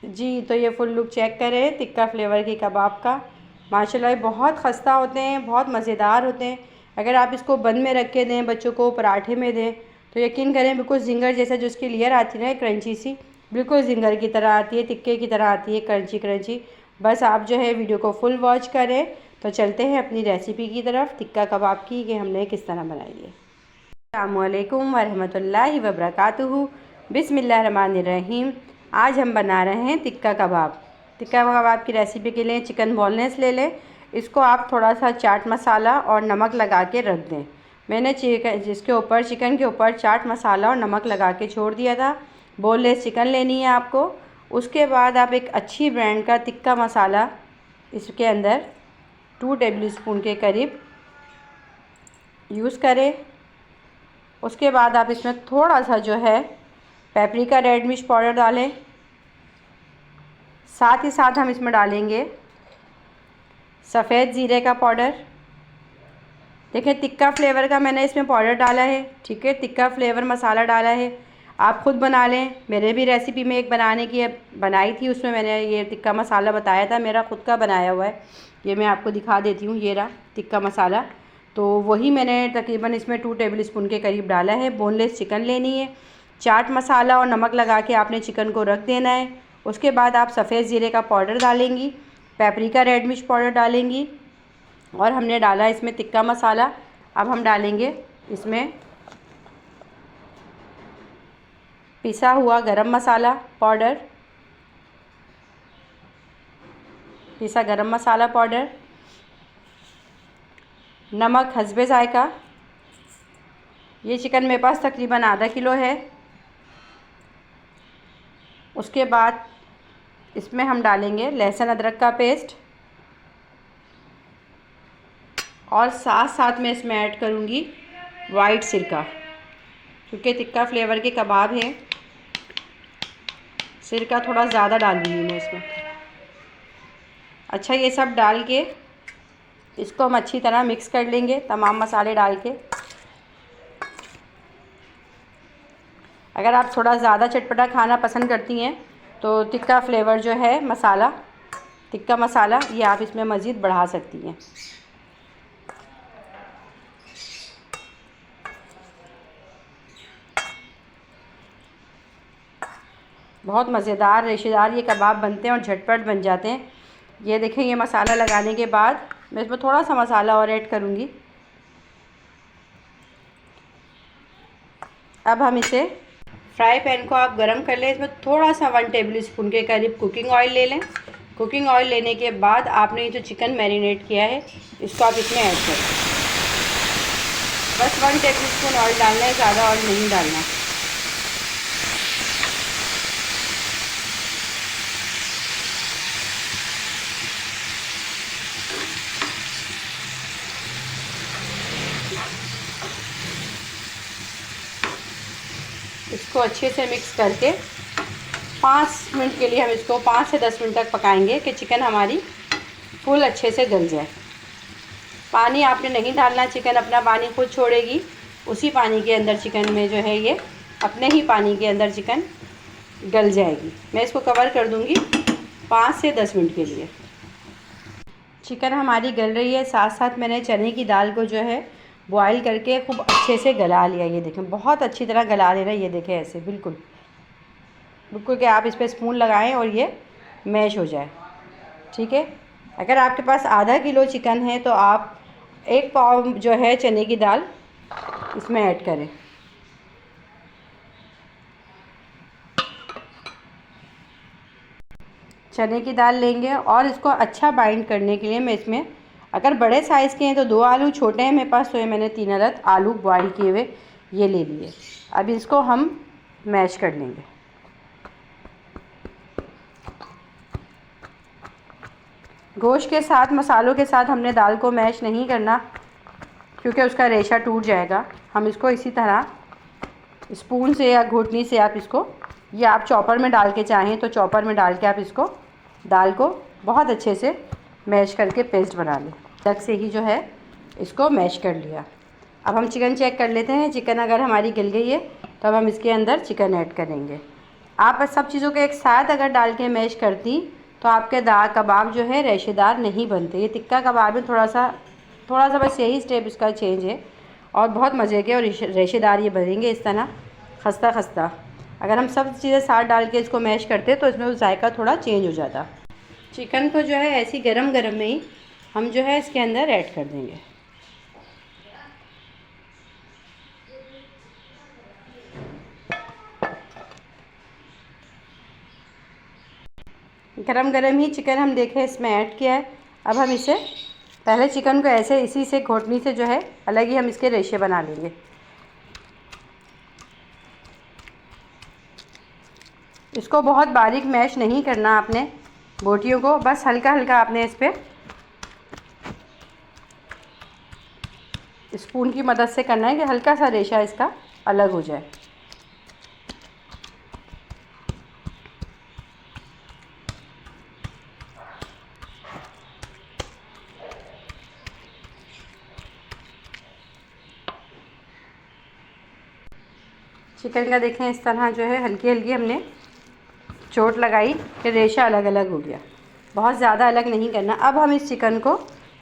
जी, तो ये full look check करें टिक्का फ्लेवर के कबाब का। माशाल्लाह ये बहुत खस्ता होते हैं, बहुत मज़ेदार होते हैं। अगर आप इसको बंद में रख के दें, बच्चों को पराठे में दें, तो यकीन करें बिल्कुल ज़िंगर जैसा जो उसकी लेयर आती है ना क्रंची सी, बिल्कुल ज़िंगर की तरह आती है, टिक्के की तरह आती है, क्रंची क्रंची। बस आप जो है वीडियो को फुल वॉच करें। तो चलते हैं अपनी रेसिपी की तरफ, टिक्का कबाब की, कि हमने किस तरह बनाई है। अस्सलामुअलैकुम वरहमतुल्लाहि वबरकातुहू। बिस्मिल्लाहिर्रहमानिर्रहीम। आज हम बना रहे हैं टिक्का कबाब। टिक्का कबाब की रेसिपी के लिए चिकन बोनलेस ले लें। इसको आप थोड़ा सा चाट मसाला और नमक लगा के रख दें। मैंने चिकन के ऊपर चाट मसाला और नमक लगा के छोड़ दिया था। बोनलेस चिकन लेनी है आपको। उसके बाद आप एक अच्छी ब्रांड का टिक्का मसाला इसके अंदर 2 टेबल स्पून के करीब यूज़ करें। उसके बाद आप इसमें थोड़ा सा जो है पेपरिका रेड मिर्च पाउडर डालें। साथ ही साथ हम इसमें डालेंगे सफ़ेद ज़ीरे का पाउडर। देखिए टिक्का फ्लेवर का मैंने इसमें पाउडर डाला है, ठीक है, टिक्का फ्लेवर मसाला डाला है। आप ख़ुद बना लें। मेरे भी रेसिपी में एक बनाई थी, उसमें मैंने ये टिक्का मसाला बताया था, मेरा ख़ुद का बनाया हुआ है। ये मैं आपको दिखा देती हूँ, ये रहा टिक्का मसाला। तो वही मैंने तकरीबन इसमें 2 टेबल स्पून के करीब डाला है। बोनलेस चिकन लेनी है। चाट मसाला और नमक लगा के आपने चिकन को रख देना है। उसके बाद आप सफ़ेद ज़ीरे का पाउडर डालेंगी, पेपरिका रेड मिर्च पाउडर डालेंगी, और हमने डाला इसमें टिक्का मसाला। अब हम डालेंगे इसमें पिसा हुआ गरम मसाला पाउडर, पिसा गरम मसाला पाउडर, नमक हस्बे ज़ायका। ये चिकन मेरे पास तकरीबन आधा किलो है। उसके बाद इसमें हम डालेंगे लहसुन अदरक का पेस्ट, और साथ साथ में इसमें ऐड करूँगी वाइट सिरका, क्योंकि टिक्का फ्लेवर के कबाब हैं, सिरका थोड़ा ज़्यादा डालूँगी मैं इसमें। अच्छा, ये सब डाल के इसको हम अच्छी तरह मिक्स कर लेंगे, तमाम मसाले डाल के। अगर आप थोड़ा ज़्यादा चटपटा खाना पसंद करती हैं तो टिक्का फ्लेवर जो है मसाला, टिक्का मसाला, ये आप इसमें मज़ीद बढ़ा सकती हैं। बहुत मज़ेदार रेशेदार ये कबाब बनते हैं और झटपट बन जाते हैं। ये देखें, ये मसाला लगाने के बाद मैं इसमें थोड़ा सा मसाला और ऐड करूँगी। अब हम इसे फ्राई पैन को आप गरम कर लें। इसमें थोड़ा सा 1 टेबल स्पून के करीब कुकिंग ऑयल ले लें। कुकिंग ऑयल लेने के बाद आपने ये जो चिकन मैरिनेट किया है इसको आप इसमें ऐड करें। बस 1 टेबल स्पून ऑयल डालना है, ज़्यादा ऑयल नहीं डालना। इसको अच्छे से मिक्स करके 5 मिनट के लिए हम इसको 5 से 10 मिनट तक पकाएंगे कि चिकन हमारी फुल अच्छे से गल जाए। पानी आपने नहीं डालना, चिकन अपना पानी खुद छोड़ेगी। उसी पानी के अंदर चिकन में जो है ये अपने ही पानी के अंदर चिकन गल जाएगी। मैं इसको कवर कर दूंगी 5 से 10 मिनट के लिए। चिकन हमारी गल रही है, साथ साथ मैंने चने की दाल को जो है बॉईल करके खूब अच्छे से गला लिया। ये देखें, बहुत अच्छी तरह गला लेना। ये देखें ऐसे बिल्कुल बिल्कुल कि आप इस पर स्पून लगाएं और ये मैश हो जाए, ठीक है। अगर आपके पास आधा किलो चिकन है तो आप 1 पाव जो है चने की दाल इसमें ऐड करें। चने की दाल लेंगे और इसको अच्छा बाइंड करने के लिए मैं इसमें, अगर बड़े साइज़ के हैं तो 2 आलू, छोटे हैं मेरे पास तो ये मैंने 3 अदद आलू बॉईल किए हुए ये ले लिए। अब इसको हम मैश कर लेंगे। गोश्त के साथ, मसालों के साथ हमने दाल को मैश नहीं करना, क्योंकि उसका रेशा टूट जाएगा। हम इसको इसी तरह स्पून से या घुटनी से आप इसको, या आप चॉपर में डाल के चाहें तो चॉपर में डाल के आप इसको दाल को बहुत अच्छे से मैश करके पेस्ट बना लें। तक से ही जो है इसको मैश कर लिया। अब हम चिकन चेक कर लेते हैं। चिकन अगर हमारी गल गई है तो अब हम इसके अंदर चिकन ऐड करेंगे। आप सब चीज़ों को एक साथ अगर डाल के मैश करती तो आपके दाल कबाब जो है रेशेदार नहीं बनते। ये टिक्का कबाब में थोड़ा सा बस यही स्टेप इसका चेंज है और बहुत मज़े के और रेशेदार ये बनेंगे इस तरह खस्ता खस्ता। अगर हम सब चीज़ें साथ डाल के इसको मैश करते तो इसमें जायका थोड़ा चेंज हो जाता। चिकन को जो है ऐसी गरम गरम में ही हम जो है इसके अंदर ऐड कर देंगे। गरम गरम ही चिकन हम देखें इसमें ऐड किया है। अब हम इसे पहले चिकन को ऐसे इसी से घोटनी से जो है अलग ही हम इसके रेशे बना लेंगे। इसको बहुत बारीक मैश नहीं करना आपने बोटियों को, बस हल्का हल्का आपने इस पर स्पून की मदद से करना है कि हल्का सा रेशा इसका अलग हो जाए। चिकन का देखें इस तरह जो है हल्की हल्की हमने चोट लगाई कि रेशा अलग अलग हो गया, बहुत ज़्यादा अलग नहीं करना। अब हम इस चिकन को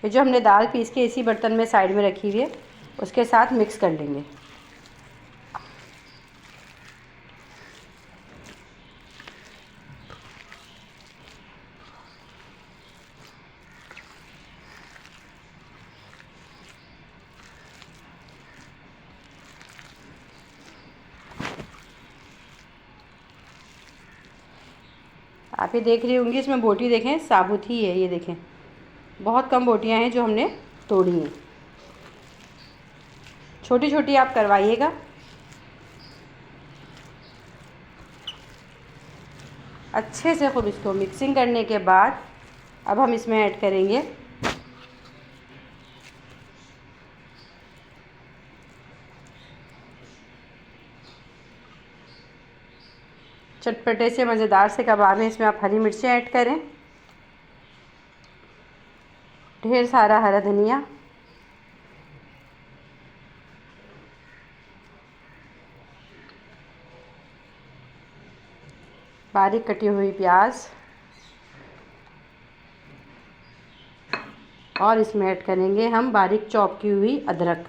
ये जो हमने दाल पीस के इसी बर्तन में साइड में रखी हुई है उसके साथ मिक्स कर लेंगे। आप ये देख रही होंगी इसमें बोटी देखें साबुत ही है, ये देखें बहुत कम बोटियां हैं जो हमने तोड़ी हैं। छोटी छोटी आप करवाइएगा। अच्छे से खूब इसको मिक्सिंग करने के बाद अब हम इसमें ऐड करेंगे चटपटे से मज़ेदार से कबाब है। इसमें आप हरी मिर्चें ऐड करें, ढेर सारा हरा धनिया, बारीक कटी हुई प्याज और इसमें ऐड करेंगे हम बारीक चॉप की हुई अदरक।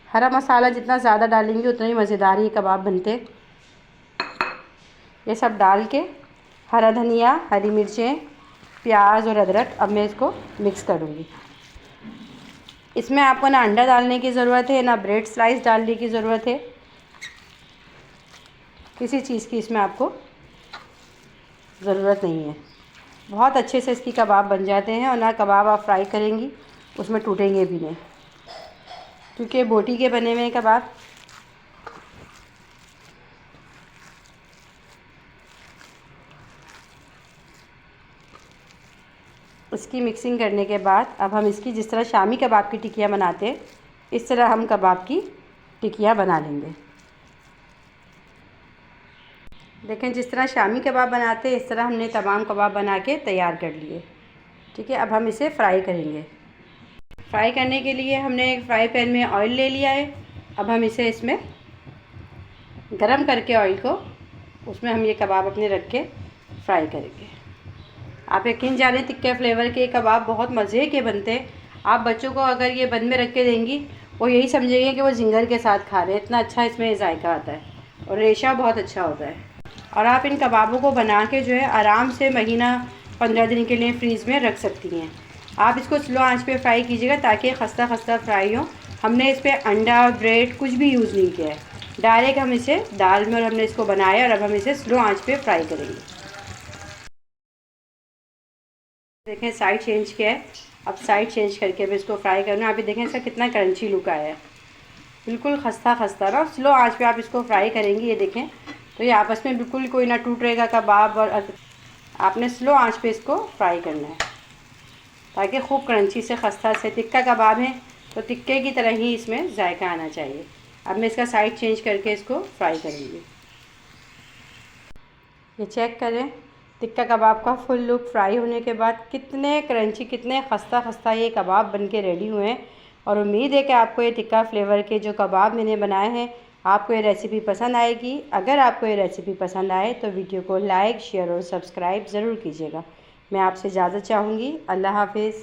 हरा मसाला जितना ज़्यादा डालेंगे उतना ही मज़ेदार ये कबाब बनते। ये सब डाल के हरा धनिया, हरी मिर्चें, प्याज और अदरक अब मैं इसको मिक्स करूँगी। इसमें आपको ना अंडा डालने की ज़रूरत है ना ब्रेड स्लाइस डालने की ज़रूरत है, किसी चीज़ की इसमें आपको ज़रूरत नहीं है। बहुत अच्छे से इसकी कबाब बन जाते हैं और ना कबाब आप फ्राई करेंगी उसमें टूटेंगे भी नहीं, क्योंकि बोटी के बने हुए हैं कबाब। इसकी मिक्सिंग करने के बाद अब हम इसकी जिस तरह शामी कबाब की टिकियाँ बनाते हैं इस तरह हम कबाब की टिकियाँ बना लेंगे। देखें जिस तरह शामी कबाब बनाते हैं इस तरह हमने तमाम कबाब बना के तैयार कर लिए। ठीक है, अब हम इसे फ्राई करेंगे। फ्राई करने के लिए हमने एक फ्राई पैन में ऑयल ले लिया है। अब हम इसे इसमें गरम करके ऑयल को उसमें हम ये कबाब अपने रख के फ्राई करेंगे। आप यकीन जाने तिक्के फ्लेवर के कबाब बहुत मज़े के बनते हैं। आप बच्चों को अगर ये बन में रख के देंगी वो यही समझेंगे कि वो जिंगर के साथ खा रहे हैं, इतना अच्छा इसमें जायका आता है और रेशा बहुत अच्छा होता है। और आप इन कबाबों को बना के जो है आराम से महीना 15 दिन के लिए फ्रीज़ में रख सकती हैं। आप इसको स्लो आंच पे फ्राई कीजिएगा ताकि खस्ता खस्ता फ्राई हो। हमने इस पर अंडा, ब्रेड कुछ भी यूज़ नहीं किया है, डायरेक्ट हम इसे दाल में और हमने इसको बनाया और अब हम इसे स्लो आंच पे फ्राई करेंगे। देखें साइड चेंज किया है, अब साइड चेंज करके मैं इसको फ्राई करना। आप देखें इसका कितना क्रंची लुक आया है, बिल्कुल खस्ता खस्ता ना। स्लो आंच पे आप इसको फ्राई करेंगी, ये देखें तो ये आपस में बिल्कुल कोई ना टूट रहेगा कबाब। और आपने स्लो आंच पे इसको फ्राई करना है ताकि खूब क्रंची से खस्ता से। टिक्का कबाब है तो टिक्के की तरह ही इसमें जायका आना चाहिए। अब मैं इसका साइड चेंज करके इसको फ्राई करूँगी। ये चेक करें टिक्का कबाब का फुल लुक फ्राई होने के बाद कितने क्रंची, कितने खस्ता खस्ता ये कबाब बन के रेडी हुए हैं। और उम्मीद है कि आपको ये टिक्का फ्लेवर के जो कबाब मैंने बनाए हैं आपको ये रेसिपी पसंद आएगी। अगर आपको ये रेसिपी पसंद आए तो वीडियो को लाइक, शेयर और सब्सक्राइब ज़रूर कीजिएगा। मैं आपसे इजाज़त चाहूँगी। अल्लाह हाफिज़।